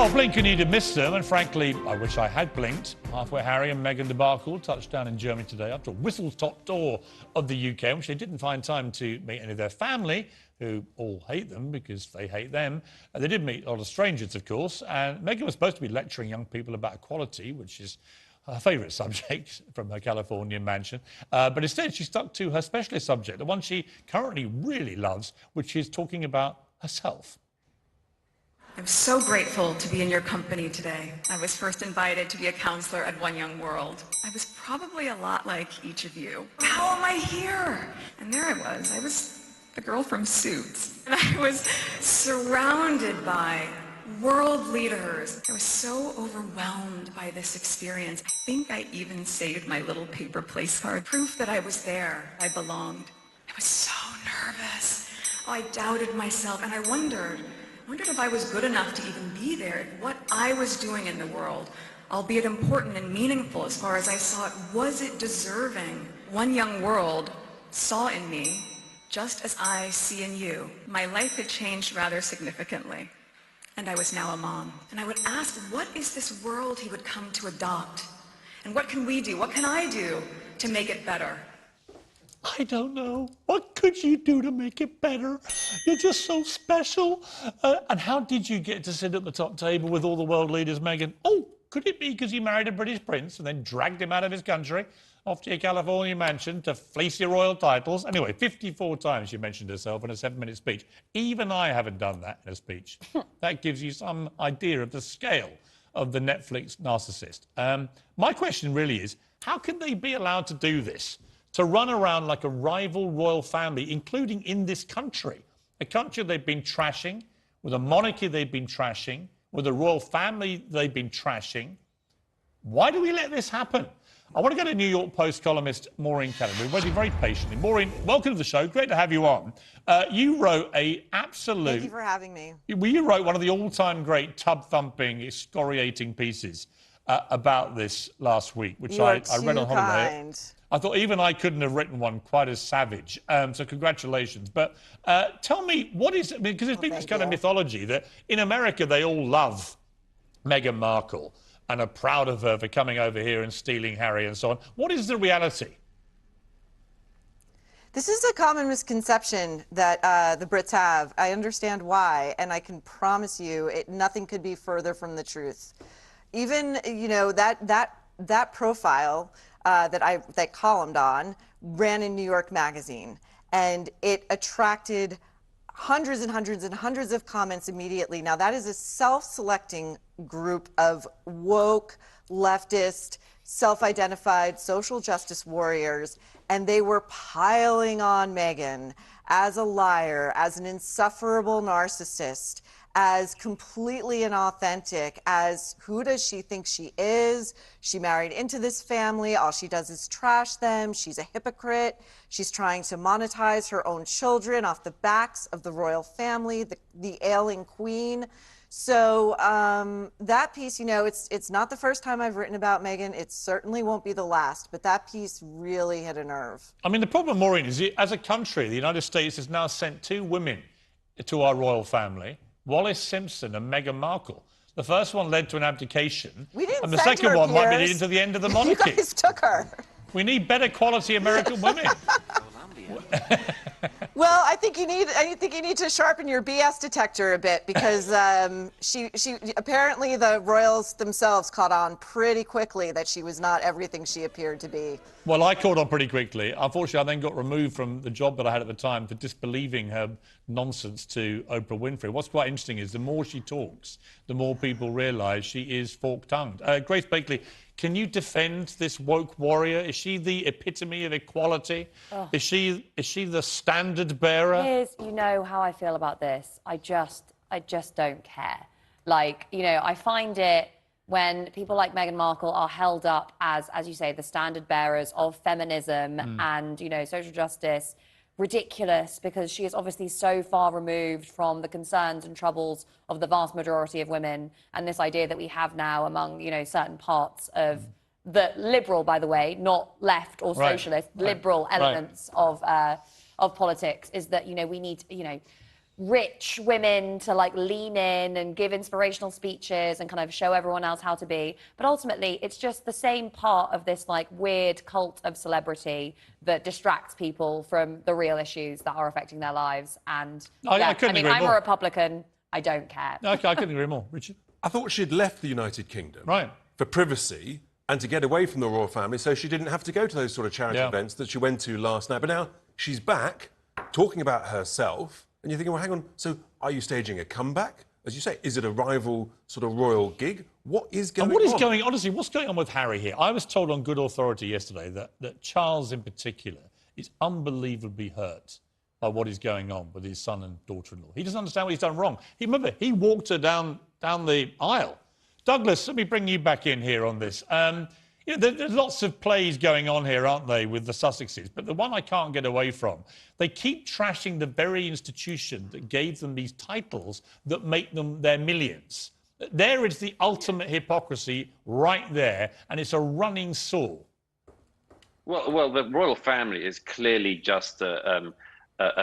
Well, blinking you'd have missed them, and frankly, I wish I had blinked. Halfway Harry and Meghan Markle touched down in Germany today after a whistle-stop tour of the UK, which they didn't find time to meet any of their family, who all hate them because they hate them. They did meet a lot of strangers, of course, and Meghan was supposed to be lecturing young people about equality, which is her favourite subject from her Californian mansion. But instead, she stuck to her specialist subject, the one she currently really loves, which is talking about herself. I'm so grateful to be in your company today. I was first invited to be a counselor at One Young World. I was probably a lot like each of you. How am I here? And there I was the girl from Suits. And I was surrounded by world leaders. I was so overwhelmed by this experience. I think I even saved my little paper place card. Proof that I was there, I belonged. I was so nervous. Oh, I doubted myself, and I wondered if I was good enough to even be there, if what I was doing in the world, albeit important and meaningful as far as I saw it, was it deserving? One Young World saw in me, just as I see in you. My life had changed rather significantly, and I was now a mom. And I would ask, what is this world he would come to adopt? And what can we do? What can I do to make it better? I don't know. What could you do to make it better? You're just so special. And how did you get to sit at the top table with all the world leaders, Meghan? Oh, could it be because you married a British prince and then dragged him out of his country off to your California mansion to fleece your royal titles? Anyway, 54 times she mentioned herself in a 7-minute speech. Even I haven't done that in a speech. That gives you some idea of the scale of the Netflix narcissist. My question really is, how can they be allowed to do this? To run around like a rival royal family, including in this country, a country they've been trashing, with a monarchy they've been trashing, with a royal family they've been trashing. Why do we let this happen? I want to go to New York Post columnist Maureen Callahan. We're waiting very patiently. Maureen, welcome to the show. Great to have you on. You wrote a absolute... Thank you for having me. You wrote one of the all-time great tub-thumping, excoriating pieces about this last week, which I read on holiday. Kind. I thought even I couldn't have written one quite as savage. So congratulations. But tell me, what is... I mean, because there's been this kind of mythology that in America they all love Meghan Markle and are proud of her for coming over here and stealing Harry and so on. What is the reality? This is a common misconception that the Brits have. I understand why, and I can promise you nothing could be further from the truth. Even, you know, that profile that I columned on ran in New York Magazine, and it attracted hundreds and hundreds and hundreds of comments immediately. Now, that is a self-selecting group of woke, leftist, self-identified social justice warriors, and they were piling on Meghan as a liar, as an insufferable narcissist, as completely inauthentic, as who does she think she is? She married into this family. All she does is trash them. She's a hypocrite. She's trying to monetize her own children off the backs of the royal family, the ailing queen. So that piece, you know, it's not the first time I've written about Meghan. It certainly won't be the last, but that piece really hit a nerve. I mean, the problem, Maureen, is as a country, the United States has now sent 2 women to our royal family, Wallis Simpson and Meghan Markle. The first one led to an abdication. We didn't and the send second her, one might be Piers. leading to the end of the monarchy. You guys took her. We need better quality American women. Well, I think you need to sharpen your BS detector a bit, because she apparently the royals themselves caught on pretty quickly that she was not everything she appeared to be. Well, I caught on pretty quickly. Unfortunately, I then got removed from the job that I had at the time for disbelieving her nonsense to Oprah Winfrey. What's quite interesting is the more she talks, the more people realise she is fork-tongued. Grace Blakeley, can you defend this woke warrior? Is she the epitome of equality? Oh. Is she the standard bearer? Piers, you know how I feel about this. I just don't care. Like, you know, I find it when people like Meghan Markle are held up as you say, the standard bearers of feminism and, you know, social justice, ridiculous, because she is obviously so far removed from the concerns and troubles of the vast majority of women, and this idea that we have now among, you know, certain parts of the liberal, by the way, not left or socialist, liberal elements of politics, is that, you know, we need, you know, rich women to like lean in and give inspirational speeches and kind of show everyone else how to be. But ultimately, it's just the same part of this like weird cult of celebrity that distracts people from the real issues that are affecting their lives. And I couldn't agree I'm more. a Republican. I don't care. I couldn't agree more. Richard? I thought she'd left the United Kingdom Right. for privacy and to get away from the royal family so she didn't have to go to those sort of charity events that she went to last night. But now she's back talking about herself. And you're thinking, well, hang on, so are you staging a comeback? As you say, is it a rival sort of royal gig? What is going on? And what is going, honestly, what's going on with Harry here? I was told on good authority yesterday that Charles in particular is unbelievably hurt by what is going on with his son and daughter-in-law. He doesn't understand what he's done wrong. Remember, he walked her down the aisle. Douglas, let me bring you back in here on this. You know, there's lots of plays going on here, aren't they, with the Sussexes? But the one I can't get away from, they keep trashing the very institution that gave them these titles that make them their millions. There is the ultimate hypocrisy right there, and it's a running saw. Well, the royal family is clearly just a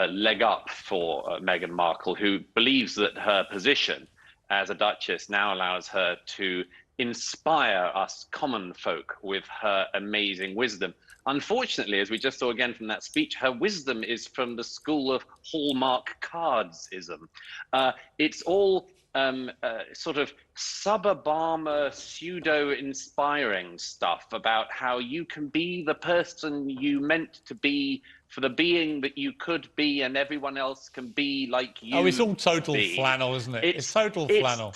leg up for Meghan Markle, who believes that her position as a Duchess now allows her to inspire us common folk with her amazing wisdom. Unfortunately, as we just saw again from that speech, her wisdom is from the school of Hallmark cardsism. It's all sort of sub-Obama, pseudo-inspiring stuff about how you can be the person you meant to be for the being that you could be, and everyone else can be like you. Oh, it's all total flannel, isn't it? It's total flannel.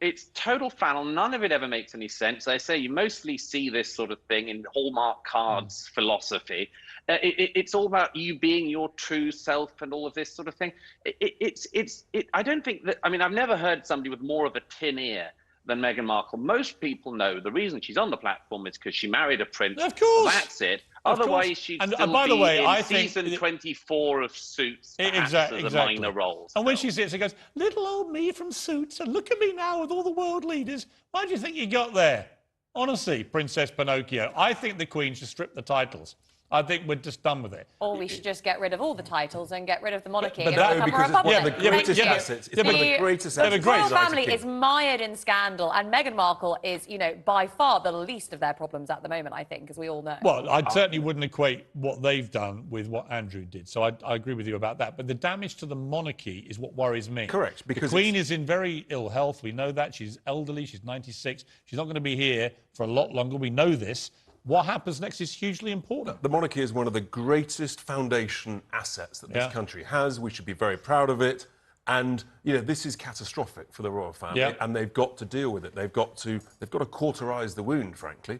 It's total flannel. None of it ever makes any sense. I say you mostly see this sort of thing in Hallmark cards philosophy. It's all about you being your true self and all of this sort of thing. I don't think that, I mean, I've never heard somebody with more of a tin ear than Meghan Markle. Most people know the reason she's on the platform is because she married a prince. Of course. That's it. Otherwise, she'd and still by the be way, in I think season 24 of Suits, exactly. as a minor role. And when she sits and goes, little old me from Suits, and look at me now with all the world leaders. Why do you think you got there? Honestly, Princess Pinocchio, I think the Queen should strip the titles. I think we're just done with it. Or we should just get rid of all the titles and get rid of the monarchy But and that- become a because it's one of republic. the greatest Thank you. assets. It's one of the greatest The assets. royal of the United family is Kingdom. mired in scandal, and Meghan Markle is, you know, by far the least of their problems at the moment, I think, as we all know. Well, I certainly wouldn't equate what they've done with what Andrew did. So I agree with you about that. But the damage to the monarchy is what worries me. Correct, because the Queen is in very ill health. We know that. She's elderly. She's 96. She's not going to be here for a lot longer. We know this. What happens next is hugely important. The monarchy is one of the greatest foundation assets that this country has. We should be very proud of it. And, you know, this is catastrophic for the royal family, and they've got to deal with it. They've got to cauterize the wound, frankly.